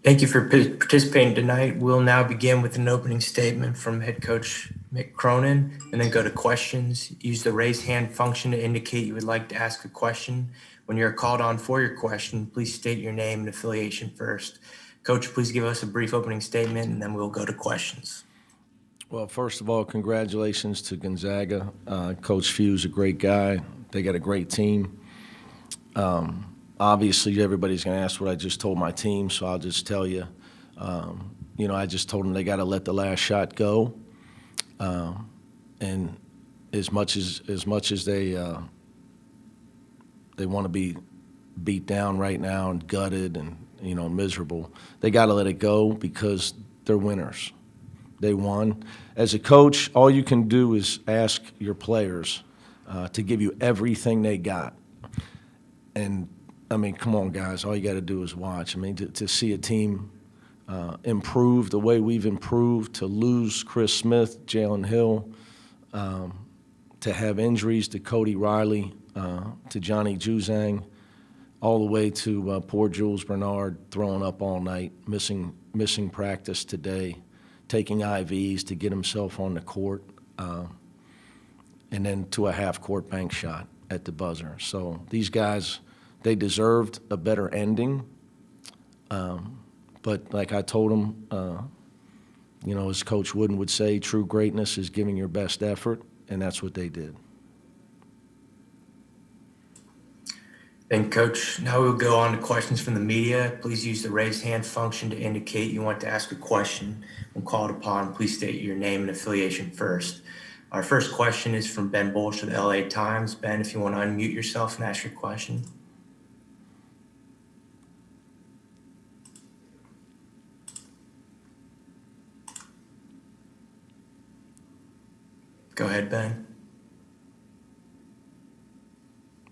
Thank you for participating tonight. We'll now begin with an opening statement from head coach Cronin and then go to questions. Use the raise hand function to indicate you would like to ask a question. When you're called on for your question, please state your name and affiliation first. Coach, please give us a brief opening statement and then we'll go to questions. Well, first of all, congratulations to Gonzaga. Coach Few's a great guy. They got a great team. Obviously, everybody's going to ask what I just told my team, so I'll just tell you. I just told them they got to let the last shot go. And as much as they want to be beat down right now and gutted and miserable, they got to let it go because they're winners. They won. As a coach, all you can do is ask your players to give you everything they got. And I mean, come on, guys. All you got to do is watch. I mean, to see a team improve the way we've improved, to lose Chris Smith, Jalen Hill, to have injuries to Cody Riley, to Johnny Juzang, all the way to poor Jules Bernard throwing up all night, missing practice today, taking IVs to get himself on the court, and then to a half-court bank shot at the buzzer. So these guys, they deserved a better ending. But like I told them, as Coach Wooden would say, true greatness is giving your best effort, and that's what they did. Thank you, Coach. Now we'll go on to questions from the media. Please use the raise hand function to indicate you want to ask a question. When called upon, please state your name and affiliation first. Our first question is from Ben Bolsh of the LA Times. Ben, if you want to unmute yourself and ask your question. Go ahead, Ben.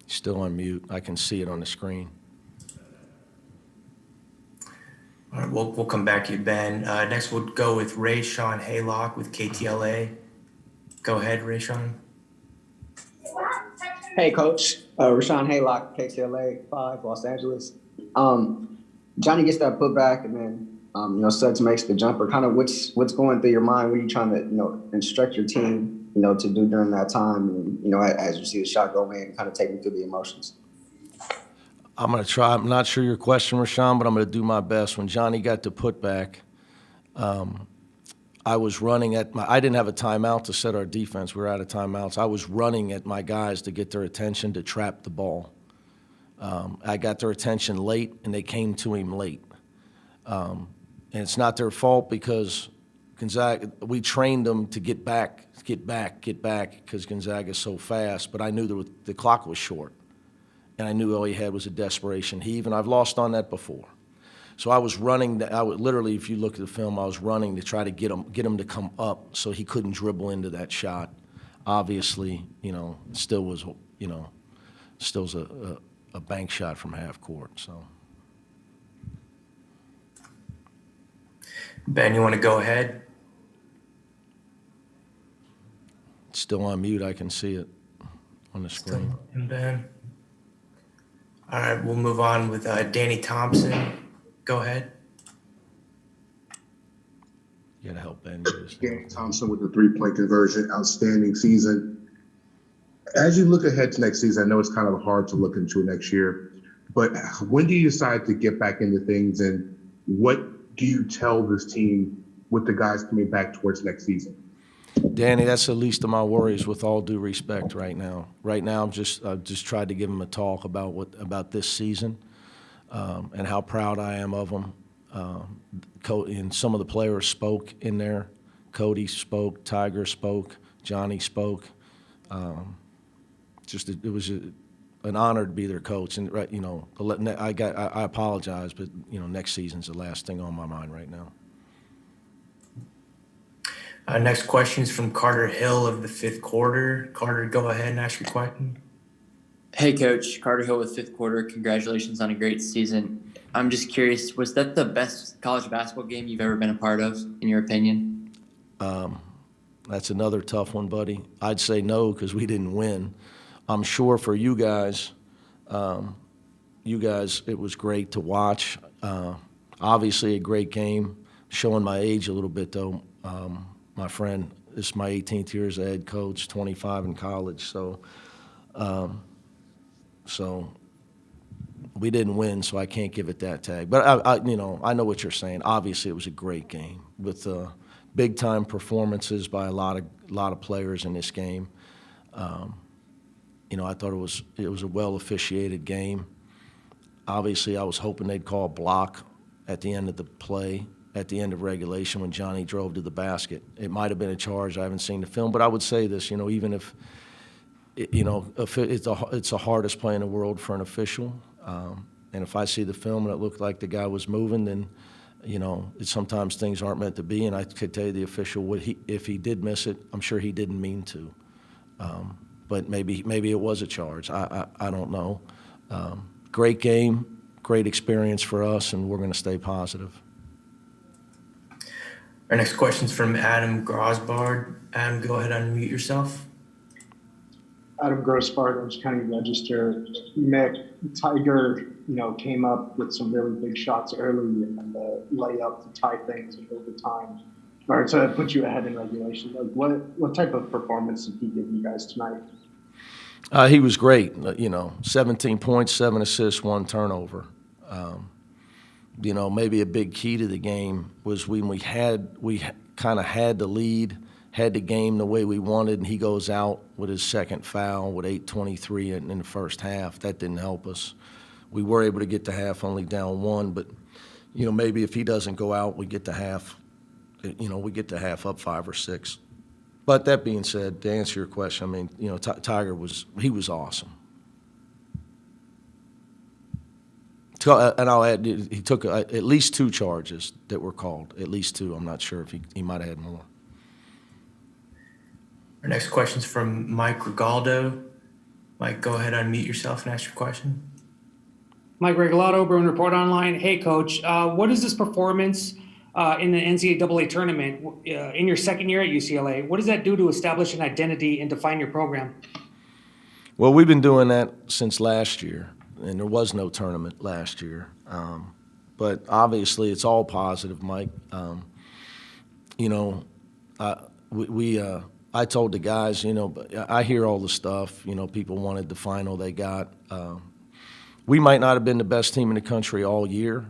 Still on mute. I can see it on the screen. All right, we'll come back to you, Ben. Next, we'll go with Ray-Sean Haylock with KTLA. Go ahead, Ray-Sean. Hey, Coach. Rashawn Haylock, KTLA 5, Los Angeles. Johnny gets that putback, and then Suggs makes the jumper. Kind of what's going through your mind? What are you trying to instruct your team to do during that time? And as you see the shot go in, kind of take me through the emotions. I'm going to try. I'm not sure your question, Rashawn, but I'm going to do my best. When Johnny got the putback, I was running I didn't have a timeout to set our defense. We were out of timeouts. I was running at my guys to get their attention to trap the ball. I got their attention late, and they came to him late. And it's not their fault because Gonzaga, we trained them to get back, because Gonzaga is so fast. But I knew the clock was short, and I knew all he had was a desperation heave, and I've lost on that before. So I was running. I would literally, if you look at the film, I was running to try to get him to come up so he couldn't dribble into that shot. Obviously, still was a bank shot from half court. So. Ben, you want to go ahead? It's still on mute. I can see it on the screen. And Ben. All right, we'll move on with Danny Thompson. Go ahead. You got to help Ben. Danny Thompson with the three-point conversion, outstanding season. As you look ahead to next season, I know it's kind of hard to look into next year, but when do you decide to get back into things, and what do you tell this team with the guys coming back towards next season? Danny, that's the least of my worries, with all due respect right now. Right now, I've just tried to give him a talk about this season and how proud I am of him. And some of the players spoke in there. Cody spoke, Tiger spoke, Johnny spoke. It was an honor to be their coach. And I apologize, but next season's the last thing on my mind right now. Next question is from Carter Hill of the Fifth Quarter. Carter, go ahead and ask your question. Hey, Coach. Carter Hill with Fifth Quarter. Congratulations on a great season. I'm just curious, was that the best college basketball game you've ever been a part of, in your opinion? That's another tough one, buddy. I'd say no, because we didn't win. I'm sure for you guys, it was great to watch. Obviously, a great game. Showing my age a little bit, though. My friend, this is my 18th year as a head coach, 25 in college. So we didn't win, so I can't give it that tag. But I know what you're saying. Obviously, it was a great game with big time performances by a lot of players in this game. I thought it was a well officiated game. Obviously, I was hoping they'd call a block at the end of the play, at the end of regulation when Johnny drove to the basket. It might have been a charge. I haven't seen the film, but I would say this: even if it's the hardest play in the world for an official. And if I see the film and it looked like the guy was moving, then, sometimes things aren't meant to be. And I could tell you the official, if he did miss it, I'm sure he didn't mean to. But maybe it was a charge. I don't know. Great game, great experience for us, and we're going to stay positive. Our next question is from Adam Grosbard. Adam, go ahead and unmute yourself. Adam Grossbart, Orange County Register. Mick, Tiger, came up with some really big shots early and the layup to tie things in overtime, or to put you ahead in regulation. Like, what type of performance did he give you guys tonight? He was great. 17 points, 7 assists, 1 turnover. Maybe a big key to the game was when we kind of had the lead, had the game the way we wanted, and he goes out with his second foul with 8:23 in the first half. That didn't help us. We were able to get to half only down 1, but maybe if he doesn't go out, we get to half. We get to half up 5 or 6. But that being said, to answer your question, Tiger was awesome. And I'll add, he took at least 2 charges that were called. At least 2. I'm not sure if he might have had more. Our next question is from Mike Regaldo. Mike, go ahead, unmute yourself and ask your question. Mike Regalado, Bruin Report Online. Hey, Coach, what is this performance in the NCAA tournament in your second year at UCLA? What does that do to establish an identity and define your program? Well, we've been doing that since last year, and there was no tournament last year. But obviously, it's all positive, Mike. I told the guys, I hear all the stuff. People wanted the final they got. We might not have been the best team in the country all year,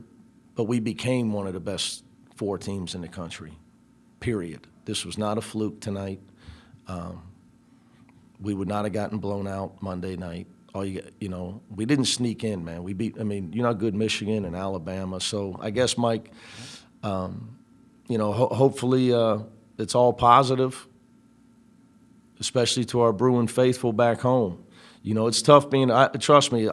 but we became one of the best 4 teams in the country, period. This was not a fluke tonight. We would not have gotten blown out Monday night. We didn't sneak in, man. We beat, good Michigan and Alabama. So I guess, Mike, hopefully it's all positive, especially to our Bruin faithful back home. It's tough trust me,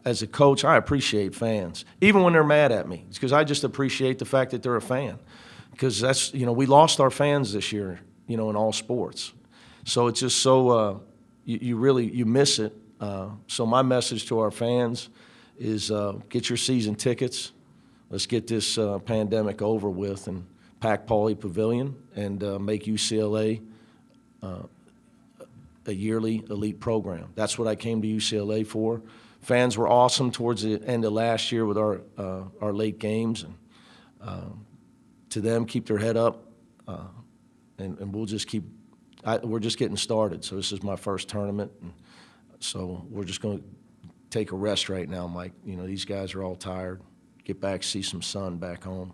as a coach, I appreciate fans, even when they're mad at me. It's because I just appreciate the fact that they're a fan. Because that's, we lost our fans this year, in all sports. So it's just so, you miss it. So my message to our fans is get your season tickets. Let's get this pandemic over with and pack Pauley Pavilion and make UCLA a yearly elite program. That's what I came to UCLA for. Fans were awesome towards the end of last year with our late games, and to them, keep their head up, and we'll just keep. We're just getting started. So this is my first tournament, and so we're just going to take a rest right now, Mike. These guys are all tired. Get back, see some sun back home.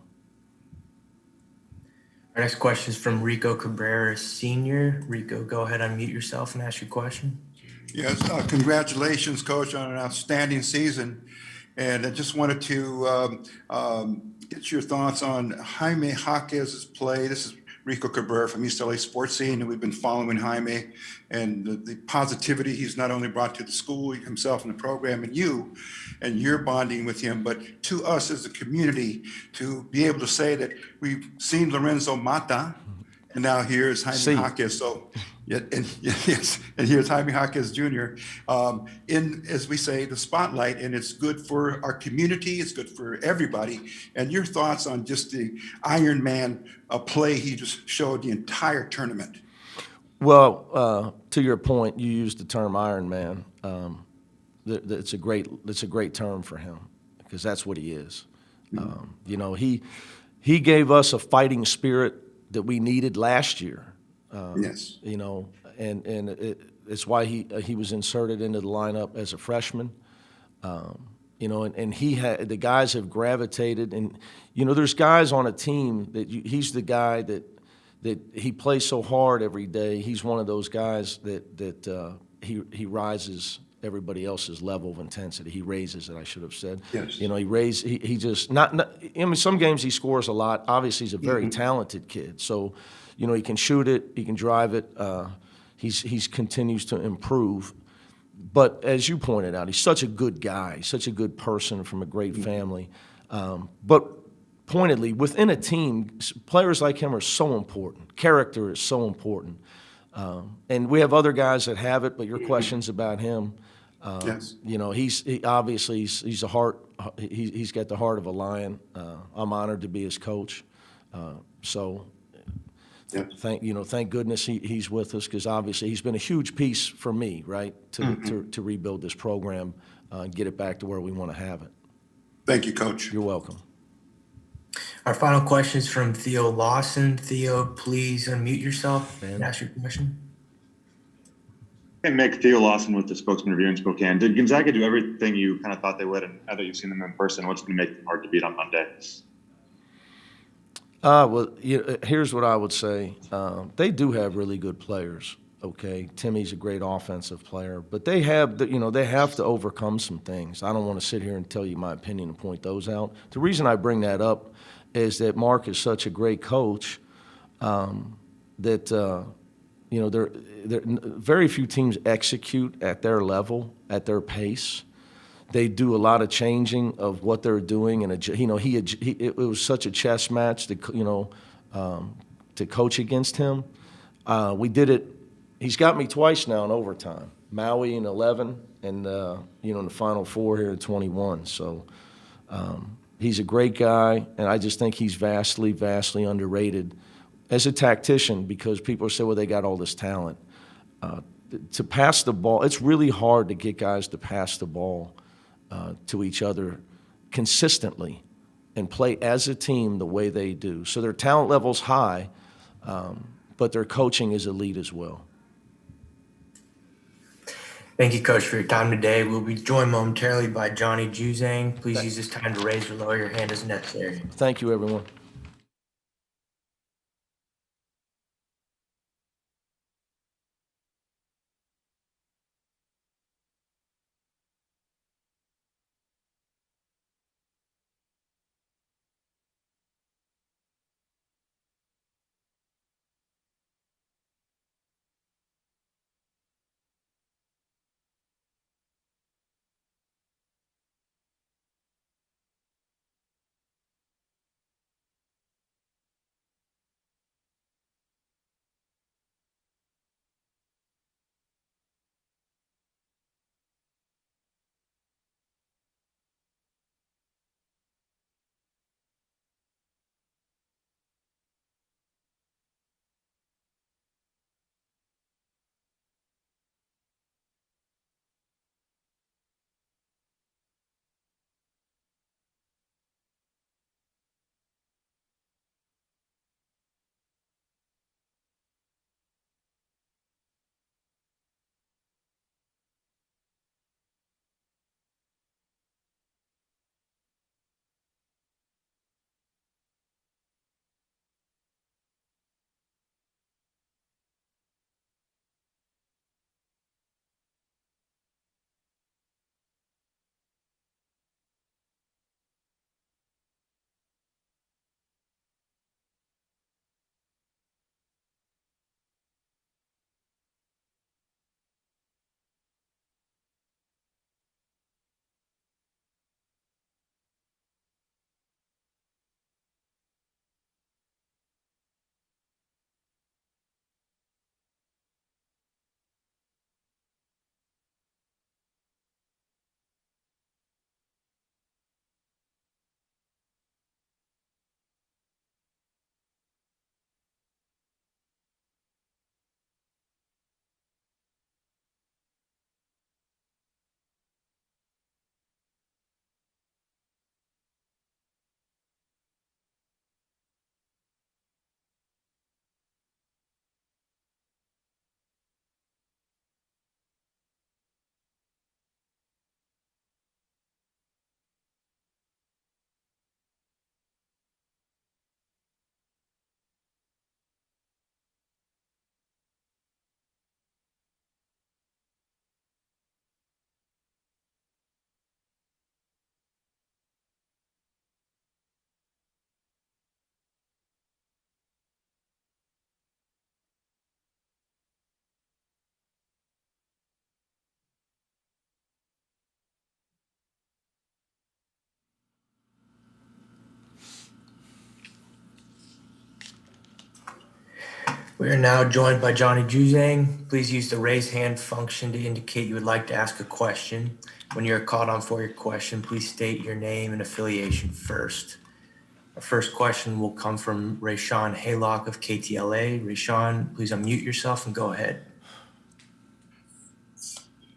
Our next question is from Rico Cabrera Sr. Rico, go ahead, unmute yourself and ask your question. Yes, congratulations, Coach, on an outstanding season. And I just wanted to get your thoughts on Jaime Jaquez's play. This is Rico Cabrera from UCLA Sports Scene, and we've been following Jaime and the positivity he's not only brought to the school, himself and the program, and you're bonding with him, but to us as a community to be able to say that we've seen Lorenzo Mata, and now here's Jaime Jaquez. So, and here's Jaime Jaquez Jr. In, as we say, the spotlight, and it's good for our community. It's good for everybody. And your thoughts on just the Iron Man play he just showed the entire tournament. Well, to your point, you used the term Iron Man. It's a great term for him because that's what he is. You know, he gave us a fighting spirit that we needed last year. Yes. You know, and it's why he was inserted into the lineup as a freshman. You know, and the guys have gravitated, and you know, there's guys on a team that he's the guy that he plays so hard every day. He's one of those guys that he rises everybody else's level of intensity. He raises it, I should have said. Yes. You know, he just not I mean, some games he scores a lot. Obviously, he's a very talented kid. So, you know, he can shoot it, he can drive it. He's continues to improve. But as you pointed out, he's such a good guy, such a good person from a great family. But pointedly, within a team, players like him are so important. Character is so important. And we have other guys that have it, but your question's about him. Yes. You know, he's obviously he's a heart. He's got the heart of a lion. I'm honored to be his coach. So Yes. thank goodness he's with us, because obviously he's been a huge piece for me, right, to rebuild this program, get it back to where we want to have it. Thank you, Coach. You're welcome. Our final question is from Theo Lawson. Theo, please unmute yourself and ask your question. Hey, Mick, Theo Lawson with the Spokesman Review in Spokane. Did Gonzaga do everything you kind of thought they would? And now that you've seen them in person, what's going to make them hard to beat on Monday? Well, here's what I would say. They do have really good players, okay? Timmy's a great offensive player, but they have to overcome some things. I don't want to sit here and tell you my opinion and point those out. The reason I bring that up is that Mark is such a great coach that very few teams execute at their level, at their pace. They do a lot of changing of what they're doing, and it was such a chess match to coach against him. We did it. He's got me twice now in overtime. Maui in 11, and in the Final Four here in 21. So he's a great guy, and I just think he's vastly, vastly underrated as a tactician, because people say, well, they got all this talent. To pass the ball, it's really hard to get guys to pass the ball to each other consistently and play as a team the way they do. So their talent level's high, but their coaching is elite as well. Thank you, Coach, for your time today. We'll be joined momentarily by Johnny Juzang. Please use this time to raise or lower your hand as necessary. Thank you, everyone. We are now joined by Johnny Juzang. Please use the raise hand function to indicate you would like to ask a question. When you are called on for your question, please state your name and affiliation first. Our first question will come from Rayshawn Haylock of KTLA. Rayshawn, please unmute yourself and go ahead.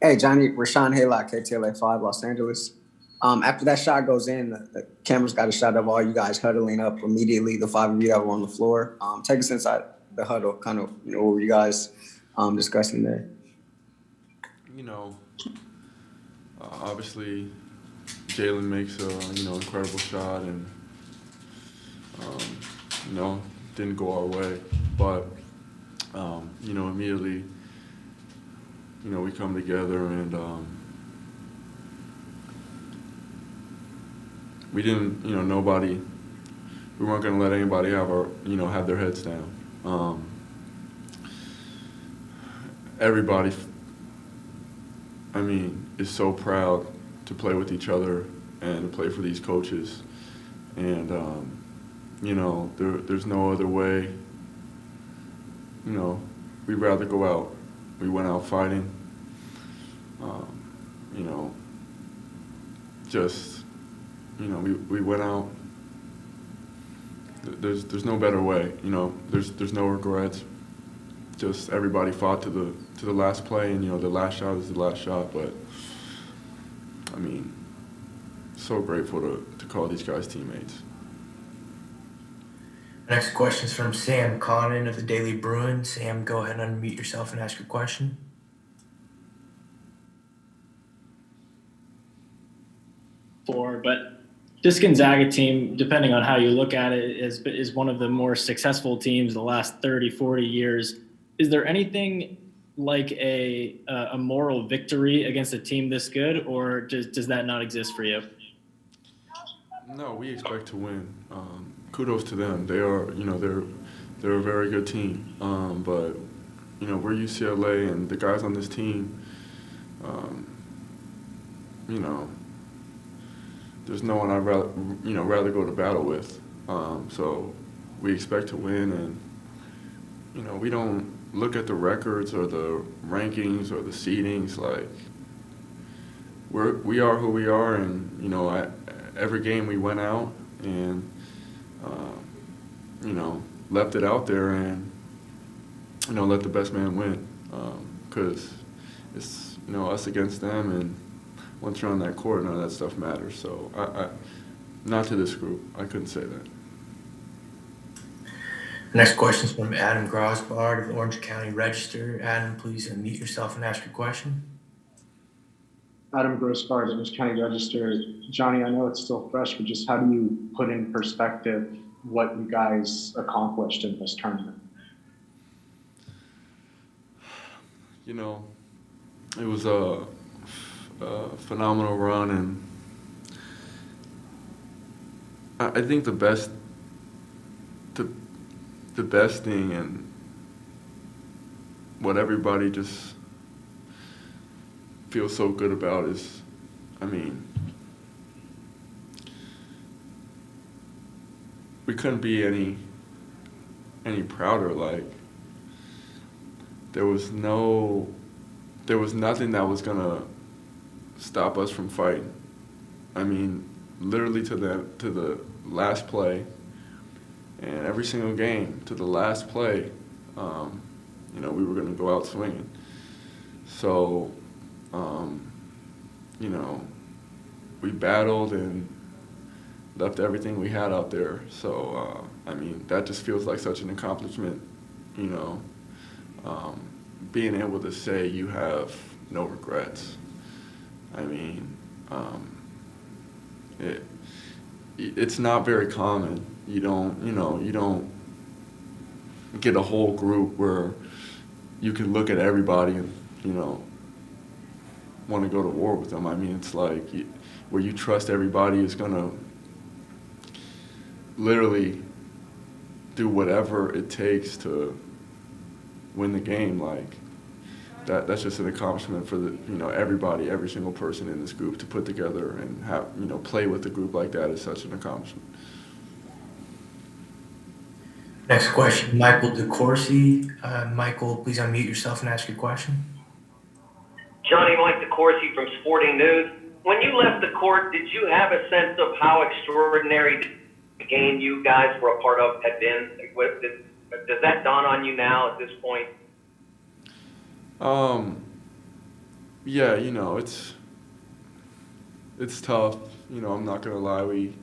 Hey, Johnny, Rashawn Haylock, KTLA 5, Los Angeles. After that shot goes in, the camera's got a shot of all you guys huddling up immediately, the 5 of you that were on the floor. Take us inside the huddle, kind of, what were you guys discussing there? Obviously, Jalen makes a, incredible shot and, didn't go our way. But, immediately, we come together and we didn't, we weren't going to let anybody have their heads down. Everybody, is so proud to play with each other and to play for these coaches. And, there's no other way. We'd rather go out. We went out fighting. We went out. There's no better way. There's no regrets. Just everybody fought to the last play, and the last shot is the last shot. But so grateful to call these guys teammates. Next question is from Sam Conin of the Daily Bruin. Sam, go ahead and unmute yourself and ask your question. But this Gonzaga team, depending on how you look at it, is one of the more successful teams the last 30, 40 years. Is there anything like a moral victory against a team this good, or does that not exist for you? No, we expect to win. Kudos to them. They are, they're a very good team. But we're UCLA, and the guys on this team, there's no one I'd rather go to battle with. So we expect to win, and we don't look at the records or the rankings or the seedings. Like we are who we are, and every game we went out and left it out there and let the best man win, because it's us against them, and once you're on that court, none of that stuff matters. So I not to this group, I couldn't say that. Next question is from Adam Grosbard of the Orange County Register. Adam, please unmute yourself and ask your question. Adam Grosbard, Orange County Register. Johnny, I know it's still fresh, but just how do you put in perspective what you guys accomplished in this tournament? It was a phenomenal run, and I think the best thing and what everybody just feels so good about is, we couldn't be any prouder. Like there was nothing that was gonna stop us from fighting. Literally to the last play, and every single game to the last play, we were going to go out swinging. So, we battled and left everything we had out there. So, that just feels like such an accomplishment, being able to say you have no regrets. It's not very common. You don't get a whole group where you can look at everybody and, want to go to war with them. It's like where you trust everybody is going to literally do whatever it takes to win the game. Like that's just an accomplishment for everybody, every single person in this group to put together and have, play with a group like that is such an accomplishment. Next question, Michael DeCourcy. Michael, please unmute yourself and ask your question. Johnny Mike DeCourcy from Sporting News. When you left the court, did you have a sense of how extraordinary the game you guys were a part of had been? Does that dawn on you now at this point? Yeah, it's tough. I'm not gonna lie. We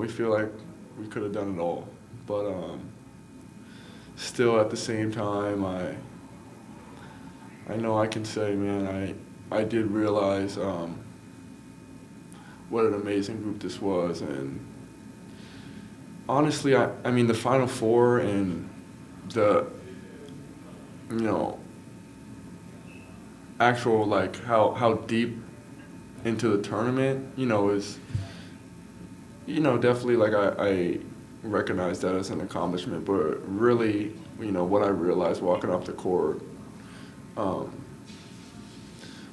feel like we could have done it all, but still at the same time, I know I can say, man, I did realize what an amazing group this was, and honestly, I mean the Final Four and the actual like how deep into the tournament is definitely like I recognize that as an accomplishment, but really what I realized walking off the court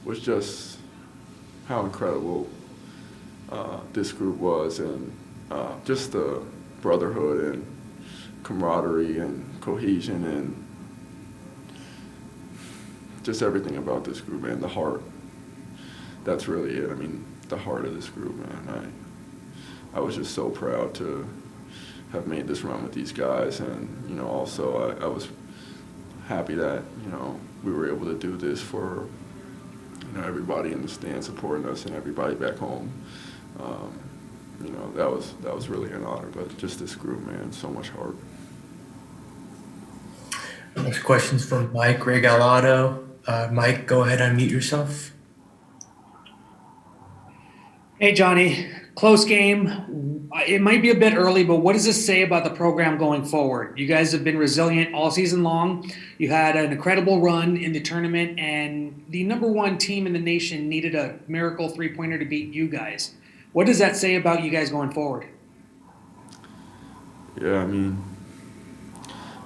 was just how incredible this group was, and just the brotherhood and camaraderie and cohesion and just everything about this group, man. The heart. That's really it. I mean, the heart of this group, man. I was just so proud to have made this run with these guys, and also I was happy that we were able to do this for everybody in the stand supporting us and everybody back home. That was really an honor. But just this group, man, so much heart. Next question's from Mike Regalado. Mike, go ahead, unmute yourself. Hey, Johnny, close game. It might be a bit early, but what does this say about the program going forward? You guys have been resilient all season long. You had an incredible run in the tournament, and the #1 team in the nation needed a miracle three-pointer to beat you guys. What does that say about you guys going forward? Yeah, I mean,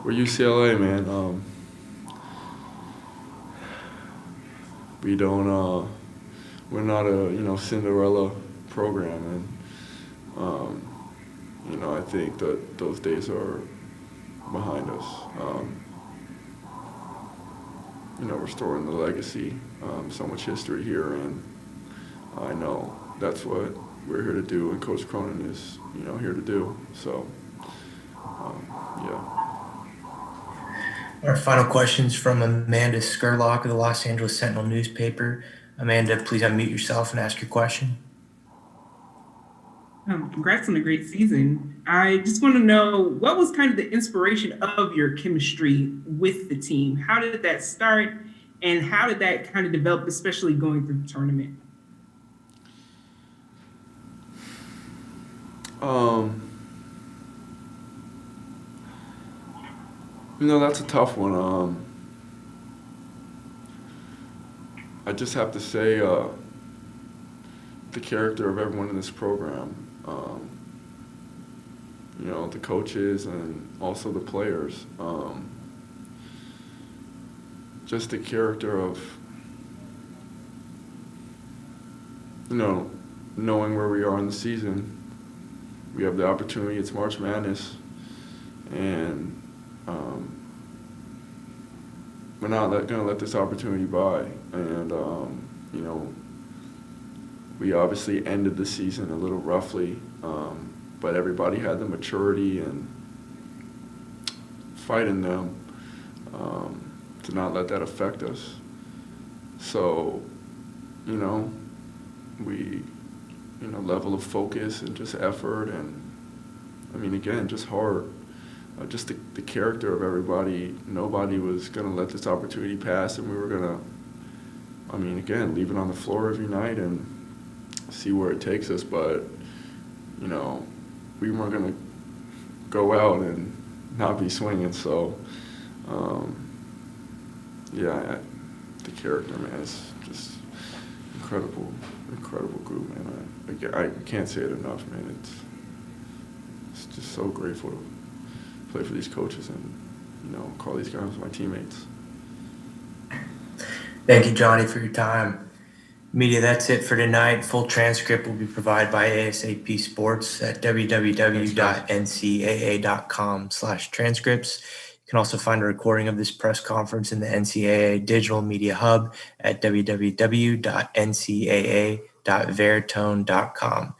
we're UCLA, man. We're not a Cinderella program, and I think that those days are behind us. Restoring the legacy, so much history here, and I know that's what we're here to do, and Coach Cronin is here to do. So yeah. Our final question's from Amanda Skurlock of the Los Angeles Sentinel newspaper. Amanda, please unmute yourself and ask your question. Congrats on a great season. I just want to know, what was kind of the inspiration of your chemistry with the team? How did that start, and how did that kind of develop, especially going through the tournament? That's a tough one. I just have to say the character of everyone in this program, the coaches and also the players. Just the character of, knowing where we are in the season. We have the opportunity, it's March Madness, and we're not going to let this opportunity by. And, we obviously ended the season a little roughly, but everybody had the maturity and fight in them to not let that affect us. So, we, level of focus and just effort, and, again, just heart. Just the character of everybody. Nobody was going to let this opportunity pass, and we were going to, again, leave it on the floor every night and see where it takes us. But, we weren't going to go out and not be swinging. So, the character, man, is just incredible group, man. I can't say it enough, man. It's just so grateful to play for these coaches and, call these guys my teammates. Thank you, Johnny, for your time. Media, that's it for tonight. Full transcript will be provided by ASAP Sports at www.ncaa.com/transcripts. You can also find a recording of this press conference in the NCAA Digital Media Hub at www.ncaa.veritone.com.